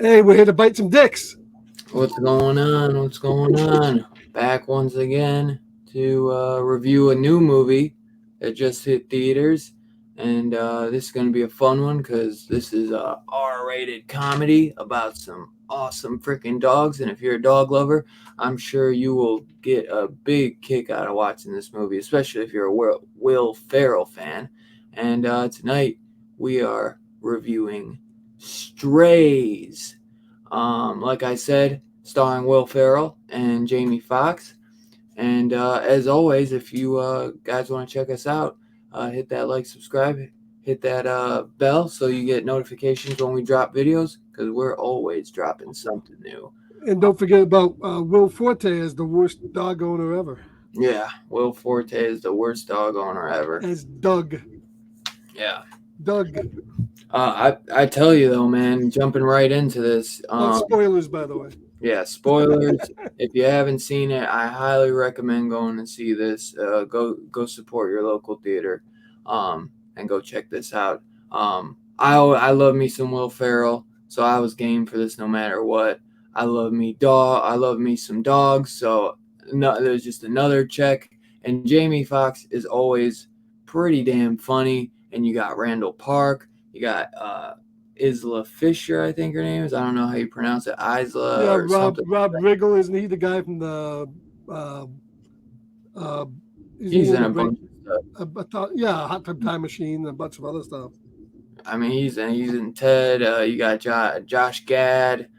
Hey, we're here to bite some dicks. What's going on? What's going on? Back once again to review a new movie that just hit theaters. And this is going to be a fun one because this is a R-rated comedy about some awesome freaking dogs. And if you're a dog lover, I'm sure you will get a big kick out of watching this movie, especially if you're a Will Ferrell fan. And tonight we are reviewing Strays. Like I said, starring Will Ferrell and Jamie Foxx. And as always, if you guys want to check us out, hit that like, subscribe, hit that bell so you get notifications when we drop videos because we're always dropping something new. And don't forget about Will Forte as the worst dog owner ever. Yeah, Will Forte is the worst dog owner ever. As Doug. Yeah. Doug. I tell you though, man, jumping right into this. Spoilers, by the way. Yeah, spoilers. If you haven't seen it, I highly recommend going and see this. Go support your local theater, and go check this out. I love me some Will Ferrell, so I was game for this no matter what. I love me some dogs, so no, there's just another check. And Jamie Foxx is always pretty damn funny. And you got Randall Park. You got Isla Fisher, I think her name is. I don't know how you pronounce it. Isla Yeah, or something. Rob Riggle, isn't he the guy from the? He's in a bunch of stuff. Hot Tub Time Machine, and a bunch of other stuff. I mean, he's in Ted. You got Josh Gad.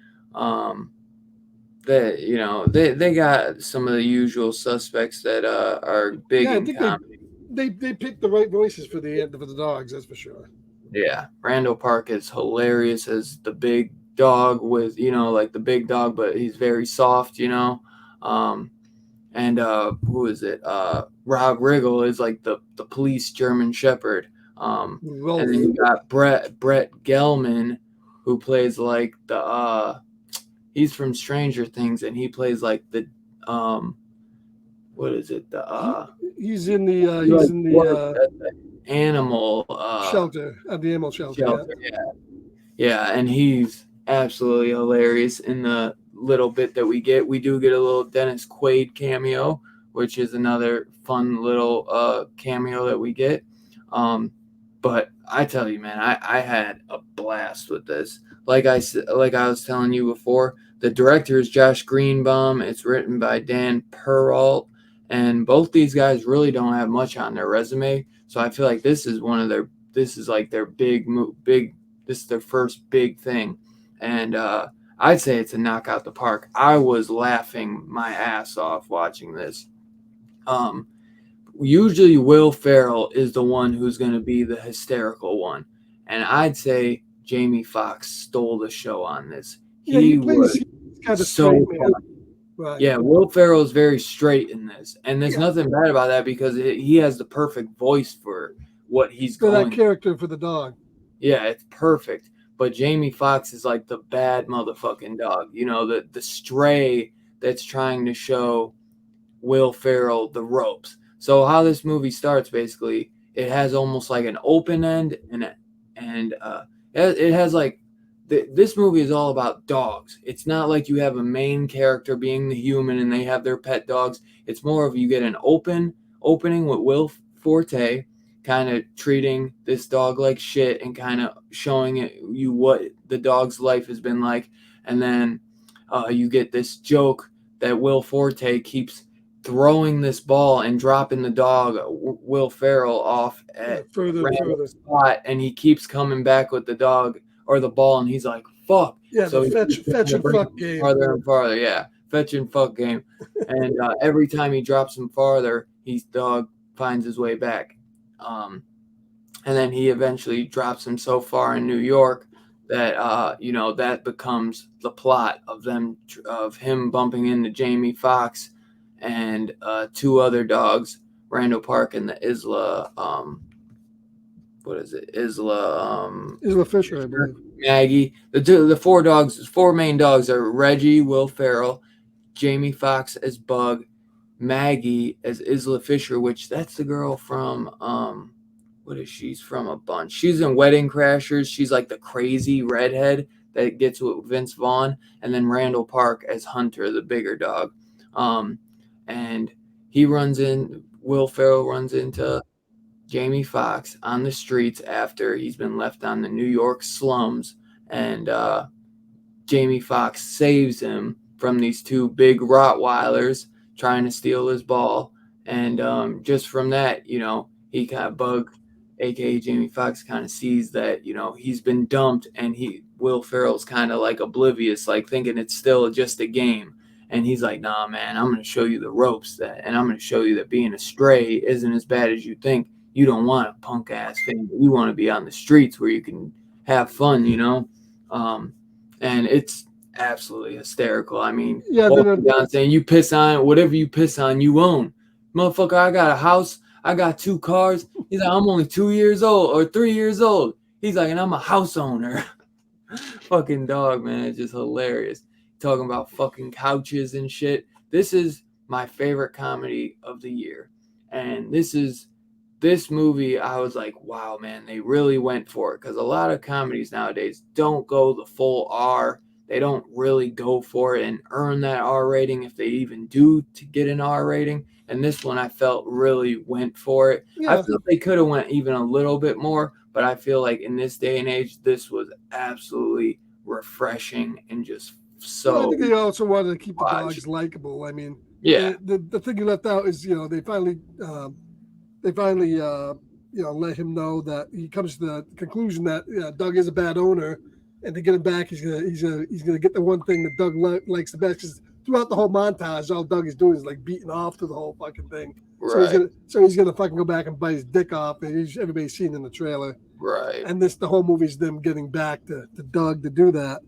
They got some of the usual suspects that are big in comedy. They picked the right voices for the dogs, that's for sure. Yeah, Randall Park is hilarious as the big dog with, like the big dog, but he's very soft, and who is it? Rob Riggle is like the police German Shepherd. And then you got Brett Gelman, who plays like he's from Stranger Things, and he plays like the what is it? He's in the animal shelter at the animal shelter. Yeah, and he's absolutely hilarious in the little bit that we get. We do get a little Dennis Quaid cameo, which is another fun little cameo that we get. But I tell you, man, I had a blast with this. Like I was telling you before, the director is Josh Greenbaum. It's written by Dan Perrault. And both these guys really don't have much on their resume, so I feel like this is their this is their first big thing, and I'd say it's a knockout the park. I was laughing my ass off watching this. Usually Will Ferrell is the one who's going to be the hysterical one, and I'd say Jamie Foxx stole the show on this. Yeah, he was kind of so funny. Right. Yeah, Will Ferrell is very straight in this, and there's nothing bad about that because he has the perfect voice for what he's for that character for the dog. Yeah, it's perfect. But Jamie Foxx is like the bad motherfucking dog, the stray that's trying to show Will Ferrell the ropes. So how this movie starts, basically, it has almost like an open end, and it has like. This movie is all about dogs. It's not like you have a main character being the human and they have their pet dogs. It's more of you get an opening with Will Forte kind of treating this dog like shit and kind of showing you what the dog's life has been like. And then you get this joke that Will Forte keeps throwing this ball and dropping the dog, Will Ferrell, off at further spot, and he keeps coming back with the dog or the ball, and he's like, fuck. Yeah, so the fetch and fuck game. Farther and farther, yeah. Fetch and fuck game. And every time he drops him farther, his dog finds his way back. And then he eventually drops him so far in New York that, that becomes the plot of him bumping into Jamie Foxx and two other dogs, Randall Park and the Isla, Isla Fisher, I believe. Maggie. The four main dogs are Reggie, Will Ferrell, Jamie Foxx as Bug, Maggie as Isla Fisher, which that's the girl from what is she's from a bunch. She's in Wedding Crashers. She's like the crazy redhead that gets with Vince Vaughn, and then Randall Park as Hunter, the bigger dog. And Will Ferrell runs into Jamie Foxx on the streets after he's been left on the New York slums, and Jamie Foxx saves him from these two big Rottweilers trying to steal his ball. And just from that, he kind of Bug, aka Jamie Foxx, kind of sees that, he's been dumped, and Will Ferrell's kind of like oblivious, like thinking it's still just a game. And he's like, nah, man, I'm going to show you the ropes, and I'm going to show you that being a stray isn't as bad as you think. You don't want a punk ass thing. You want to be on the streets where you can have fun, and it's absolutely hysterical. I mean, walking down saying, you piss on whatever you piss on, you own. Motherfucker, I got a house. I got 2 cars. He's like, I'm only 2 years old or 3 years old. He's like, and I'm a house owner. Fucking dog, man. It's just hilarious. Talking about fucking couches and shit. This is my favorite comedy of the year. And this movie, I was like, wow, man, they really went for it. Because a lot of comedies nowadays don't go the full R. They don't really go for it and earn that R rating if they even do to get an R rating. And this one, I felt really went for it. Yeah. I felt they could have went even a little bit more. But I feel like in this day and age, this was absolutely refreshing and just so. Well, I think they also wanted to keep the dogs likable. I mean, yeah. The thing you left out is, they finally let him know that he comes to the conclusion that Doug is a bad owner, and to get him back, he's gonna get the one thing that Doug likes the best. Because throughout the whole montage, all Doug is doing is like beating off to the whole fucking thing. Right. So he's gonna fucking go back and bite his dick off, and everybody's seen in the trailer. Right. And the whole movie's them getting back to Doug to do that.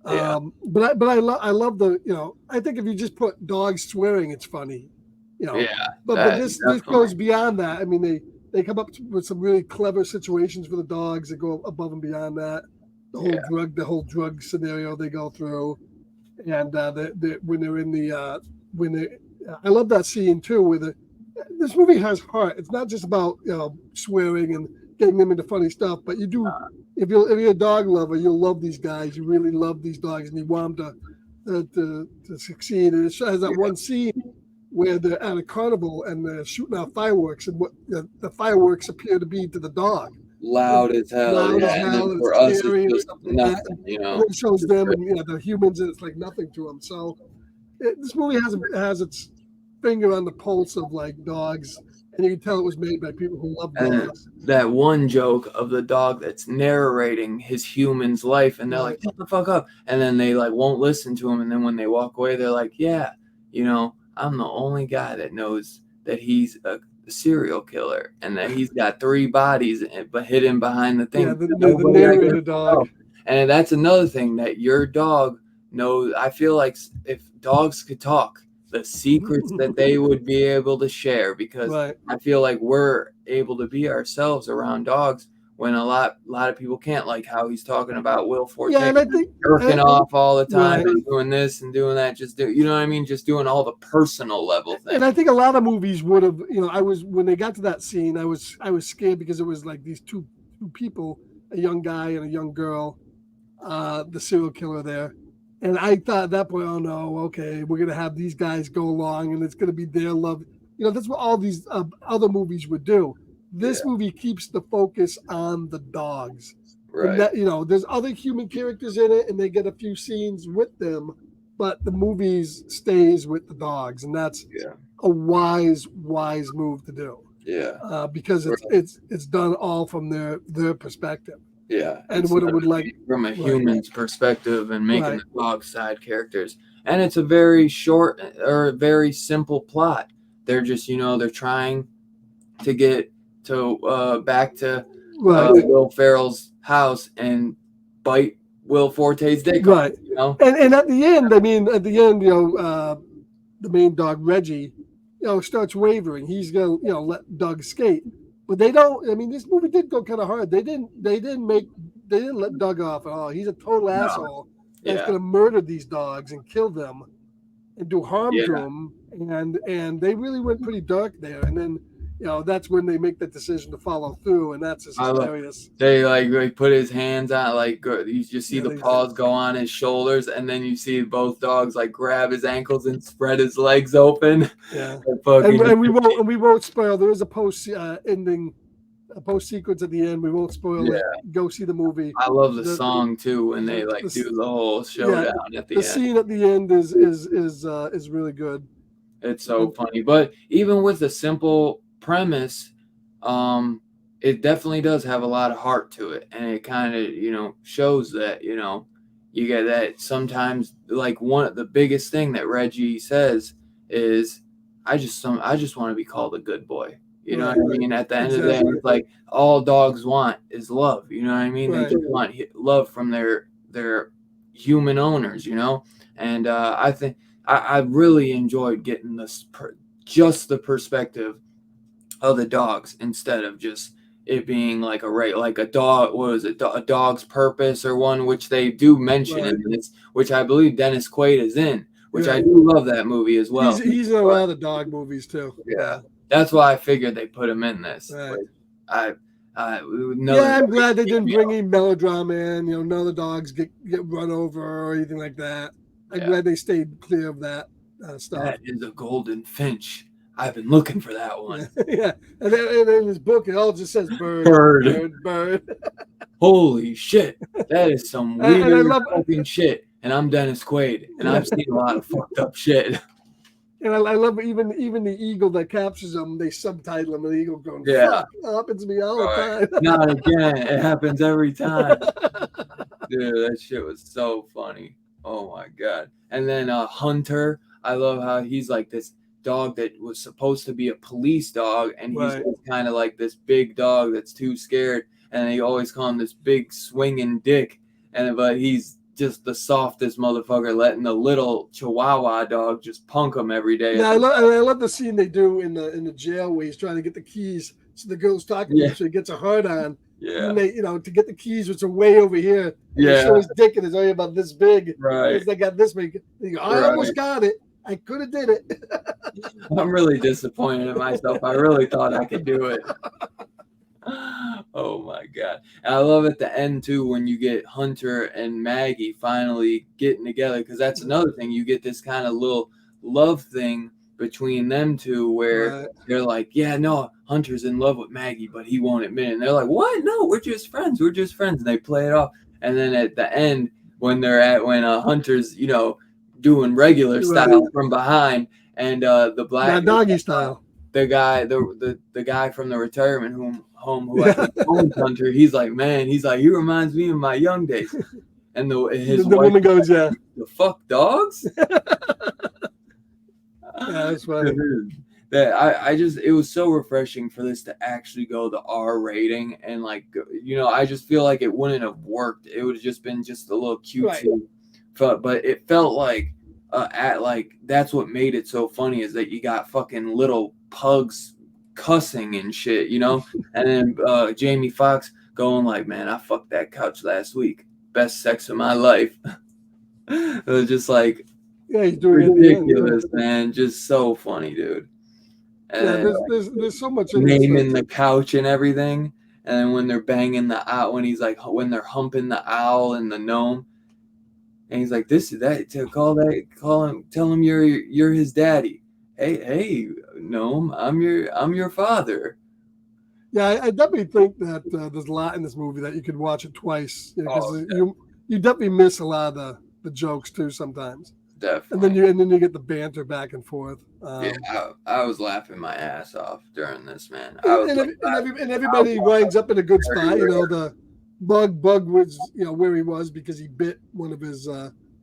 Yeah. But I love the I think if you just put dogs swearing, it's funny. Yeah. But this goes beyond that. I mean, they come up with some really clever situations for the dogs that go above and beyond that. The whole drug scenario they go through, and when they're in the I love that scene too, where this movie has heart. It's not just about swearing and getting them into funny stuff, but you do. If you're a dog lover, you'll love these guys. You really love these dogs, and you want them to succeed. And it has that one scene where they're at a carnival and they're shooting out fireworks, and what the fireworks appear to be to the dog. Loud as hell. And then for us, it's just nothing, And it shows them and the humans, and it's like nothing to them. So this movie has its finger on the pulse of like dogs, and you can tell it was made by people who love dogs. And that one joke of the dog that's narrating his human's life, and they're like, "Shut the fuck up," and then they like won't listen to him, and then when they walk away, they're like, "Yeah, I'm the only guy that knows that he's a serial killer and that he's got 3 bodies but hidden behind the thing." Yeah, the narrator dog. And that's another thing that your dog knows. I feel like if dogs could talk, the secrets that they would be able to share, because I feel like we're able to be ourselves around dogs when a lot of people can't, like how he's talking about Will Forte jerking off all the time and doing this and doing that, just doing all the personal level things. And I think a lot of movies would have, when they got to that scene, I was scared because it was like these two people, a young guy and a young girl, the serial killer there. And I thought at that point, oh no, okay, we're going to have these guys go along and it's going to be their love. That's what all these other movies would do. This movie keeps the focus on the dogs. Right. And that, there's other human characters in it and they get a few scenes with them, but the movie stays with the dogs. And that's a wise move to do. Yeah. Because it's done all from their perspective. Yeah, and what it would like from a human's perspective, and making the dog side characters. And it's a very short or very simple plot. They're just, they're trying to get to back to Will Ferrell's house and bite Will Forte's dick. Right. And at the end, the main dog Reggie, starts wavering. He's gonna, let Doug skate. But they don't. I mean, this movie did go kind of hard. They didn't let Doug off at all. He's a total asshole that's going to murder these dogs and kill them and do harm to them. And they really went pretty dark there. And then that's when they make that decision to follow through, and that's just I love. hilarious. They put his hands on, like you just see the They paws go on his shoulders, and then you see both dogs like grab his ankles and spread his legs open. Yeah, Fucking, and we won't spoil. There is a post ending, a post sequence at the end. We won't spoil it. Go see the movie. I love the song too when they do the whole showdown at the end. The scene at the end is really good. It's so funny. But even with a simple premise, it definitely does have a lot of heart to it, and it kind of shows that you get that sometimes. Like one of the biggest thing that Reggie says is, I just want to be called a good boy. You know what I mean? At the end of the day, it's like all dogs want is love. You know what I mean? They just want love from their human owners. And I think I really enjoyed getting this just the perspective of the dogs instead of just it being like a dog. What is it? A dog's purpose, or one which they do mention in this, which I believe Dennis Quaid is in, which I do love that movie as well. He's in a lot of dog movies too. Yeah, that's why I figured they put him in this. Right. I'm glad they didn't bring any melodrama in. None of the dogs get run over or anything like that. I'm glad they stayed clear of that stuff. That is a golden finch. I've been looking for that one. Yeah, and then in his book, it all just says bird. Holy shit, that is some weird fucking shit. And I'm Dennis Quaid, and I've seen a lot of fucked up shit. And I love even the eagle that captures him. They subtitle him, and the eagle going, "Fuck, it happens to me all the time." Not again. It happens every time. Dude, that shit was so funny. Oh my god. And then Hunter, I love how he's like this dog that was supposed to be a police dog, and he's kind of like this big dog that's too scared, and they always call him this big swinging dick, but he's just the softest motherfucker, letting the little Chihuahua dog just punk him every day. Yeah, I love the scene they do in the jail where he's trying to get the keys. So the girl's talking to him, so he gets a hard on. Yeah. And they, to get the keys, which are way over here. They show his dick, and it's only about this big. Right. They got this big. They go, I almost got it. I could have did it. I'm really disappointed in myself. I really thought I could do it. Oh my god. And I love at the end too when you get Hunter and Maggie finally getting together, because that's another thing. You get this kind of little love thing between them two where they're like, yeah, no, Hunter's in love with Maggie, but he won't admit it. And they're like, what? No, we're just friends. And they play it off. And then at the end, when Hunter's, doing regular style from behind, and the black doggy style, the guy from the retirement home who I think owns Hunter, he's like, he reminds me of my young days. And the woman goes, yeah, the fuck dogs. Yeah, that's funny. It was so refreshing for this to actually go the R rating, and I just feel like it wouldn't have worked. It would have just been just a little cutesy, but it felt like that's what made it so funny, is that you got fucking little pugs cussing and shit, and then Jamie Foxx going like, man, I fucked that couch last week, best sex of my life. It was just like, he's doing ridiculous, man, just so funny, dude. And there's so much naming the couch and everything, and then when they're banging the owl, when they're humping the owl and the gnome, and he's like, this is that, tell him you're his daddy. Hey, gnome, I'm your father. Yeah, I definitely think that there's a lot in this movie that you could watch it twice, because you definitely miss a lot of the jokes too sometimes. Definitely. And then you get the banter back and forth. I was laughing my ass off during this, man. And everybody winds up in a good spot. The bug was where he was because he bit one of his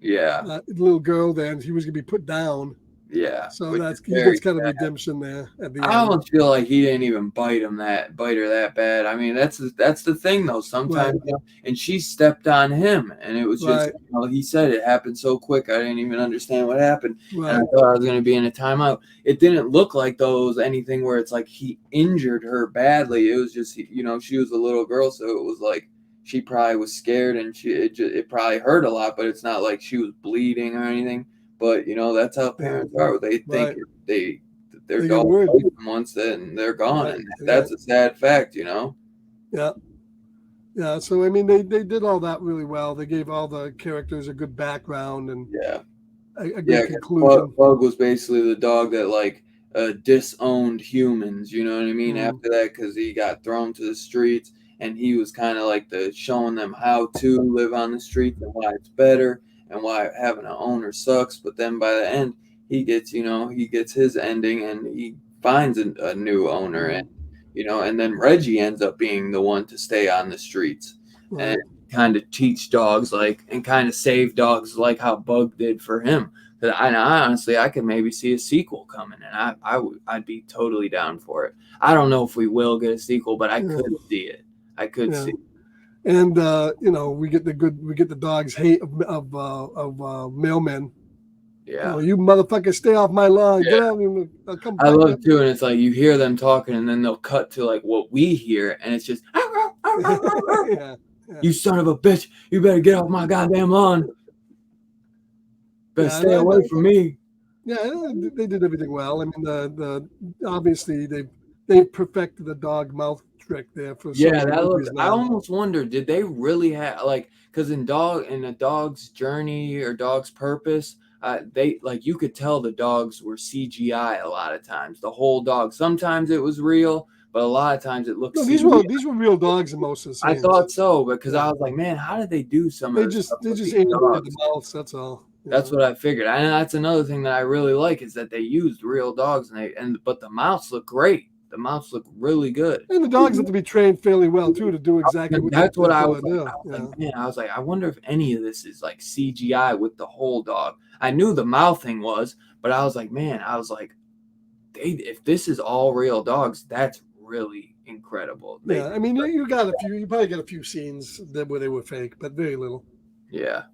little girl there, and he was gonna be put down. Yeah. So he gets kind of redemption there at the end. I almost feel like he didn't even bite her that bad. I mean, that's the thing though. Sometimes, and she stepped on him, and it was just, he said it happened so quick. I didn't even understand what happened. Right. And I thought I was going to be in a timeout. It didn't look like anything where it's like he injured her badly. It was just, she was a little girl, so it was like she probably was scared, and it probably hurt a lot, but it's not like she was bleeding or anything. But that's how parents are. They think their They get dog word. bites them once, then they're gone, Right, and yeah. that's a sad fact, you know. Yeah. Yeah, so I mean, they did all that really well. They gave all the characters a good background and Yeah. a Yeah, good 'cause conclusion. Bug was basically the dog that like disowned humans. You know what I mean? Mm. After that, because he got thrown to the streets, and he was kind of like the showing them how to live on the streets and why it's better and why having an owner sucks. But then by the end, he gets his ending and he finds a new owner, and and then Reggie ends up being the one to stay on the streets. Right. And kind of teach dogs and kind of save dogs like how Bug did for him. I honestly, I could maybe see a sequel coming, and I'd be totally down for it. I don't know if we will get a sequel, but I could see it. I could see it. And we get the dog's hate of mailmen. Yeah. You motherfucker, stay off my lawn. Yeah. Get out of here. I'll come I love you. it too, and it's like you hear them talking, and then they'll cut to like what we hear, and it's just, Yeah. you son of a bitch, you better get off my goddamn lawn. Better stay away from me. Yeah, they did everything well. I mean, the obviously they perfected the dog mouth trick there for Yeah, that looked. I almost wonder, did they really have because in a dog's journey or dog's purpose, they you could tell the dogs were CGI a lot of times. The whole dog. Sometimes it was real, but a lot of times it looked. No, CGI. these were real dogs in most of the scenes. I thought so, because I was like, man, how did they do some of this? They just aimed at the mouths. That's all. That's what I figured. And that's another thing that I really like is that they used real dogs, but the mouths look great. The mouths look really good. And the dogs have to be trained fairly well too to do exactly what that's what I was do. I was like, I wonder if any of this is like CGI with the whole dog. I knew the mouthing was, but I was like, if this is all real dogs, that's really incredible. I mean, you probably got a few scenes where they were fake, but very little. Yeah.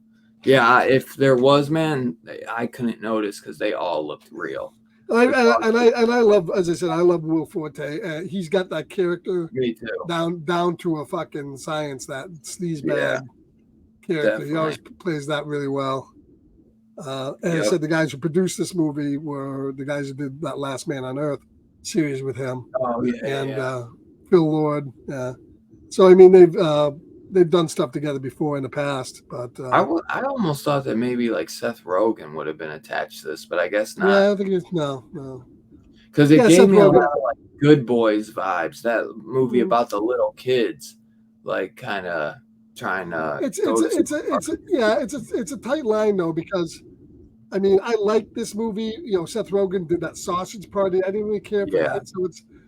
Yeah, if there was, man, I couldn't notice because they all looked real. And I love, as I said, I love Will Forte. He's got that character down to a fucking science. That sleazebag character, definitely. He always plays that really well. And I said the guys who produced this movie were the guys who did that Last Man on Earth series with him. Oh yeah, and Phil Lord. So I mean they've done stuff together before in the past, but I almost thought that maybe like Seth Rogen would have been attached to this, but I guess not. Yeah, I think it's no. Because it gave me a lot of like Good Boys vibes. That movie about the little kids, like kind of trying to. It's a tight line though, because I mean I like this movie. Seth Rogen did that Sausage Party. I didn't really care for that.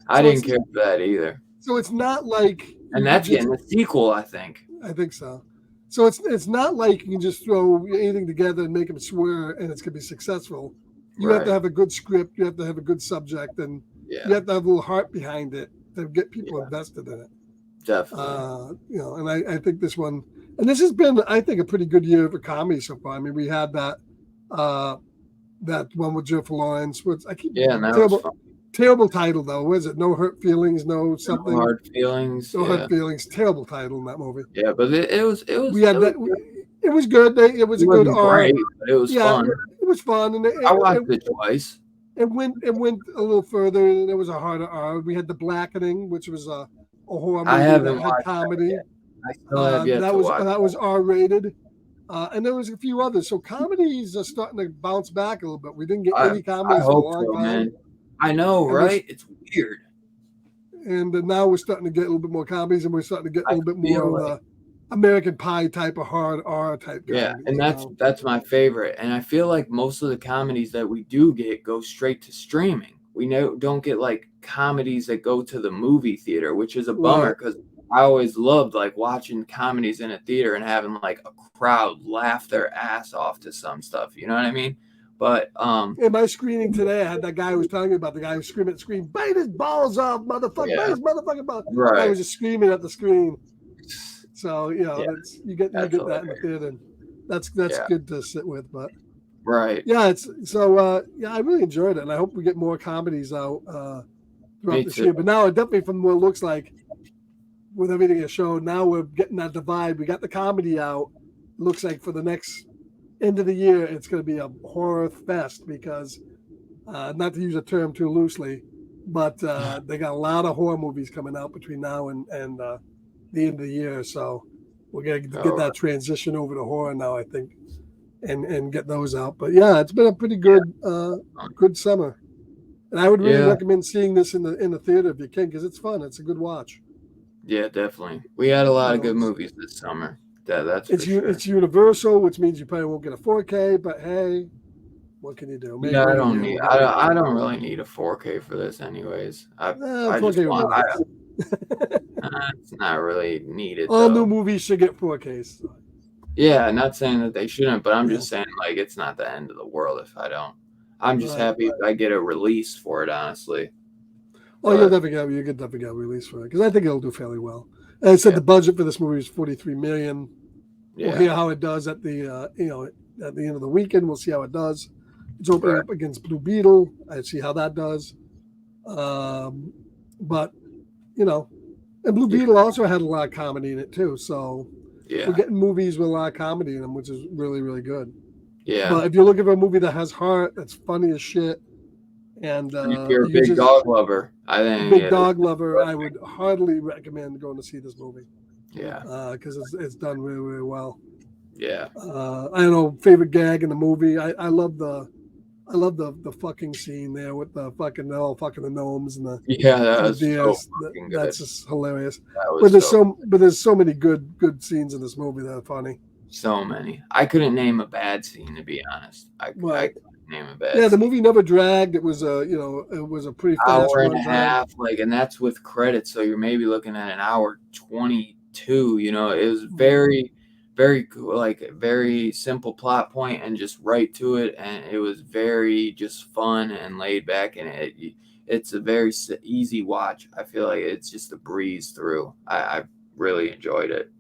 I didn't care for that either. So it's not like. And that's getting a sequel, I think. I think so. So it's not like you can just throw anything together and make them swear and it's going to be successful. You have to have a good script. You have to have a good subject, and you have to have a little heart behind it to get people invested in it. Definitely. And I think this one, and this has been, I think, a pretty good year for comedy so far. I mean, we had that one with Jennifer Lawrence. Which I keep terrible title though. What is it? No Hurt Feelings, no something. No Hard Feelings. No Hard Feelings. Terrible title in that movie. Yeah, but it was. We had that. It was good. It was a good great, but it was fun. It was fun, and I watched it twice. It went a little further, and it was a harder R. We had The Blackening, which was a horror movie. I haven't that had comedy. That I still have yet to watch. That was R rated. And there was a few others. So comedies are starting to bounce back a little bit. We didn't get any comedies for a long time. Man. I know, right? It's weird. And now we're starting to get a little bit more comedies, and we're starting to get a little bit more of the American Pie type of hard R type. Yeah, and that's my favorite. And I feel like most of the comedies that we do get go straight to streaming. We don't get like comedies that go to the movie theater, which is a bummer because I always loved like watching comedies in a theater and having like a crowd laugh their ass off to some stuff. You know what I mean? But in my screening today, I had that guy who was telling me about the guy who screamed, "Bite his balls off, motherfucker! Bite his motherfucking balls!" Right. I was just screaming at the screen. So you get that in the theater. And that's good to sit with, but it's I really enjoyed it, and I hope we get more comedies out throughout this year. But now, definitely from what it looks like, with everything it showed, now we're getting that divide. We got the comedy out. Looks like for the next end of the year, it's going to be a horror fest because Not to use a term too loosely, but they got a lot of horror movies coming out between now and the end of the year. So we're gonna get that transition over to horror now, I think, and get those out. But yeah, it's been a pretty good good summer, and I would really recommend seeing this in the theater if you can, because it's fun. It's a good watch. Yeah, definitely. We had a lot of good movies this summer. That's for sure. It's Universal, which means you probably won't get a 4K, but hey, what can you do? Maybe I don't need. I don't really need a 4K for this, anyways. I just want. It's not really needed. All new movies should get 4Ks. Yeah, not saying that they shouldn't, but I'm just saying like it's not the end of the world if I don't. I'm just happy if I get a release for it, honestly. Oh, you'll definitely get a release for it, because I think it'll do fairly well. As I said, the budget for this movie is $43 million. Yeah. We'll hear how it does at the at the end of the weekend. We'll see how it does. It's opening up against Blue Beetle. I see how that does. But and Blue Beetle also had a lot of comedy in it too. So we're getting movies with a lot of comedy in them, which is really, really good. Yeah. But if you're looking for a movie that has heart, that's funny as shit, and if you're a big dog lover, I would heartily recommend going to see this movie. Yeah. Because it's done really, really well. Yeah. I don't know, favorite gag in the movie. I love the fucking scene there with the fucking the gnomes and the that's just hilarious. But there's so many good scenes in this movie that are funny. So many. I couldn't name a bad scene, to be honest. I couldn't name a bad. Yeah, the movie never dragged. It was it was a pretty fast hour and a half, and that's with credits. So you're maybe looking at an hour 22. It was very, very simple plot point and just right to it, and it was very just fun and laid back, and it's a very easy watch. I feel like it's just a breeze through. I really enjoyed it.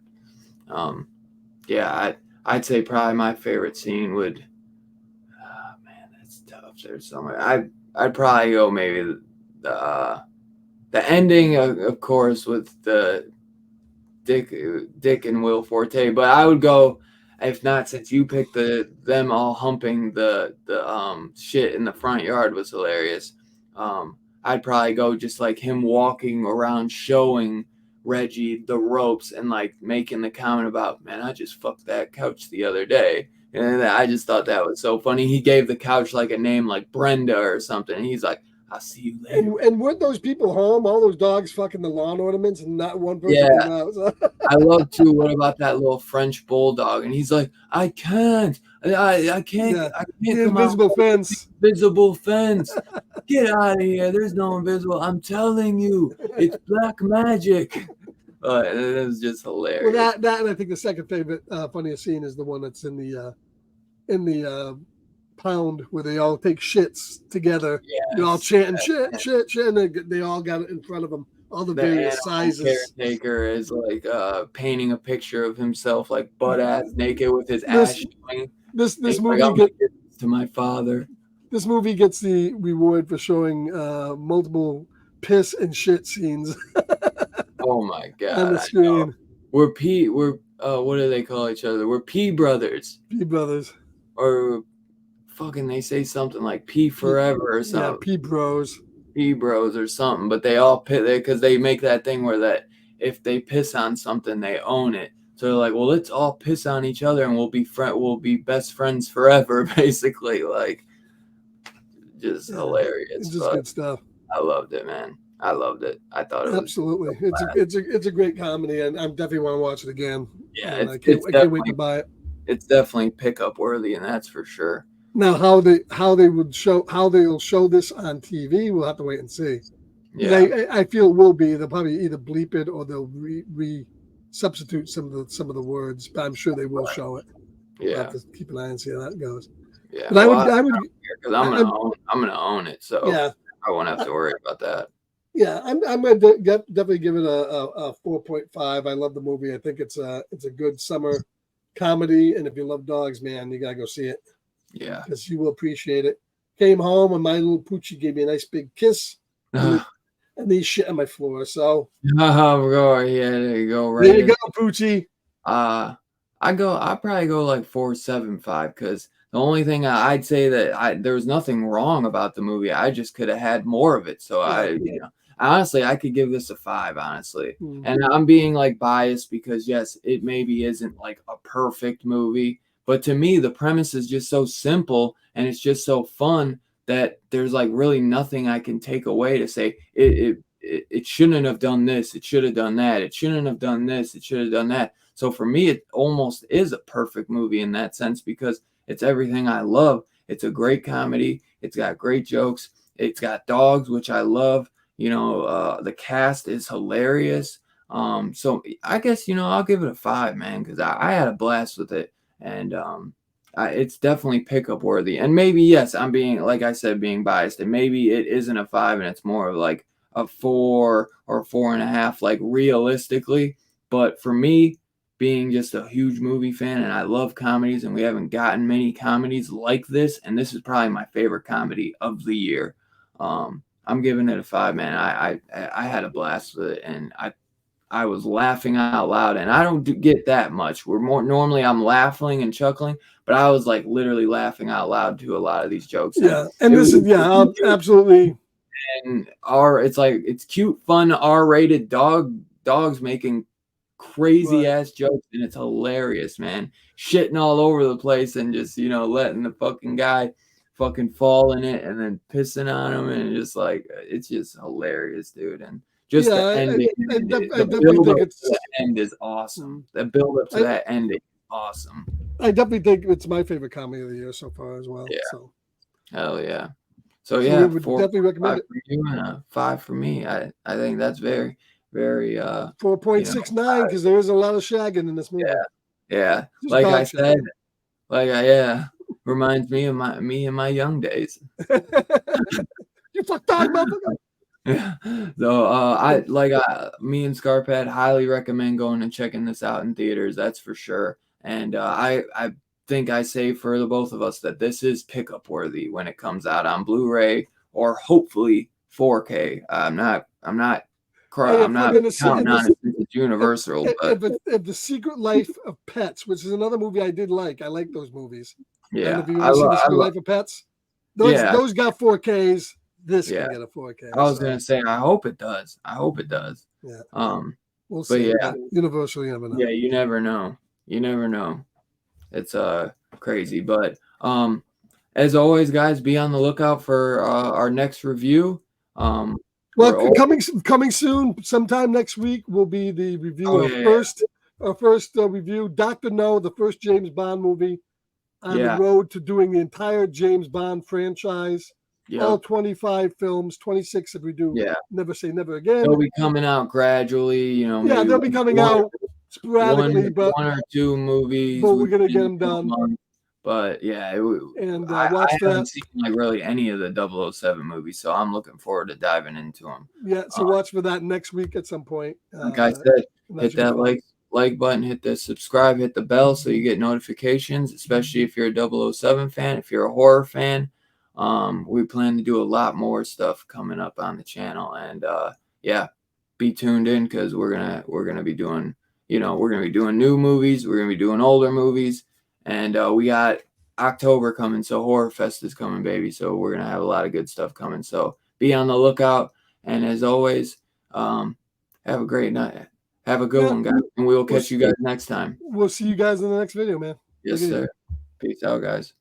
I'd say probably my favorite scene would. Oh man, that's tough. There's so much. I'd probably go maybe the ending, of course, with the Dick and Will Forte, but I would go, if not, since you picked them all humping the shit in the front yard was hilarious. I'd probably go just like him walking around showing Reggie the ropes and like making the comment about, man, I just fucked that couch the other day. And I just thought that was so funny. He gave the couch like a name like Brenda or something. And he's like, I'll see you later. And weren't those people home? All those dogs fucking the lawn ornaments, and not one person came out. So. I love too. What about that little French bulldog? And he's like, I can't. I can't. Yeah. I can't the invisible fence. Invisible fence. Get out of here. There's no invisible. I'm telling you, it's black magic. It was just hilarious. Well, that and I think the second favorite funniest scene is the one that's in the pound where they all take shits together. They're all chanting shit, and they all got it in front of them. All the various sizes. Caretaker is like painting a picture of himself like butt ass naked with his ass showing. This movie gets to my father. This movie gets the reward for showing multiple piss and shit scenes. Oh my god! On the screen. We're what do they call each other? We're P brothers. P brothers. Or fucking they say something like P forever or something. Yeah, P bros. P bros or something. But they all piss because they make that thing where that if they piss on something, they own it. So they're like, well, let's all piss on each other and we'll be best friends forever, basically. Like, just hilarious. It's just good stuff. I loved it, man. I loved it. I thought it was absolutely. It's a great comedy, and I definitely want to watch it again. Yeah, I can't wait to buy it. It's definitely pickup worthy, and that's for sure. Now, how they'll show this on TV, we'll have to wait and see. Yeah, I feel it will be. They'll probably either bleep it or they'll substitute some of the words, but I'm sure they will show it. Yeah, we'll have to keep an eye and see how that goes. Yeah, but I would because I'm gonna own it, so yeah, I won't have to worry about that. Yeah, I'm going to definitely give it a 4.5. I love the movie. I think it's a good summer comedy, and if you love dogs, man, you got to go see it. Yeah. Because you will appreciate it. Came home, and my little Poochie gave me a nice big kiss, and he shit on my floor, so. There you go. Right there you go, Poochie. I probably go like 4.75 because The only thing I'd say that there was nothing wrong about the movie. I just could have had more of it. So honestly, I could give this a 5, honestly. And I'm being like biased because yes, it maybe isn't like a perfect movie, but to me, the premise is just so simple and it's just so fun that there's like really nothing I can take away to say it shouldn't have done this, it should have done that, it shouldn't have done this, it should have done that. So for me, it almost is a perfect movie in that sense because it's everything I love. It's a great comedy. It's got great jokes. It's got dogs, which I love. The cast is hilarious. So I guess, I'll give it a 5, man, because I had a blast with it. And it's definitely pickup worthy. And maybe, yes, I'm being, like I said, being biased. And maybe it isn't a 5 and it's more of like a 4 or 4.5, like realistically. But for me, being just a huge movie fan and I love comedies and we haven't gotten many comedies like this, and this is probably my favorite comedy of the year. I'm giving it a 5, man. I had a blast with it and I was laughing out loud, and I don't get that much. Normally I'm laughing and chuckling, but I was like literally laughing out loud to a lot of these jokes. Yeah, and this is absolutely. And it's cute, fun, R-rated dogs making crazy ass jokes, and it's hilarious, man. Shitting all over the place and just letting the fucking guy fucking fall in it and then pissing on him, and just like it's just hilarious, dude. And just the ending, the build up to the end is awesome. The build up to that ending, awesome. I definitely think it's my favorite comedy of the year so far as well. Yeah. So. Hell yeah. So yeah, we would definitely recommend it. For you and a 5 for me. I think that's very, very 4.69 because there is a lot of shagging in this movie. Yeah. Like I said, reminds me of me in my young days. You fuck dog, motherfucker. Yeah. So me and Scarpad highly recommend going and checking this out in theaters. That's for sure. And I think I say for the both of us that this is pickup worthy when it comes out on Blu-ray or hopefully 4K. I'm not counting on it. It's universal. If The Secret Life of Pets, which is another movie I did like. I like those movies. Yeah. Have you ever seen The Secret Life of Pets? Those got 4Ks. This can get a 4K. I was gonna say, I hope it does. Yeah. We'll see. Yeah. Universally, you never know. Yeah, you never know. It's crazy, but as always, guys, be on the lookout for our next review. Coming soon, sometime next week will be the review our first review, Dr. No, the first James Bond movie. On the road to doing the entire James Bond franchise. Yep. All 25 films, 26 if we do Never Say Never Again. They'll be coming out gradually, they'll be coming out sporadically, but 1 or 2 movies. But we're gonna get them done. But I haven't seen like really any of the 007 movies, so I'm looking forward to diving into them. Yeah, so watch for that next week at some point. Like I said, hit that like button, hit the subscribe, hit the bell so you get notifications, especially if you're a 007 fan, if you're a horror fan. We plan to do a lot more stuff coming up on the channel, and be tuned in because we're gonna be doing new movies, we're gonna be doing older movies, and we got October coming, so Horror Fest is coming, baby. So we're gonna have a lot of good stuff coming. So be on the lookout, and as always, have a great night. Have a good one, guys, and we will catch you guys next time. We'll see you guys in the next video, man. Yes, sir. Peace out, guys.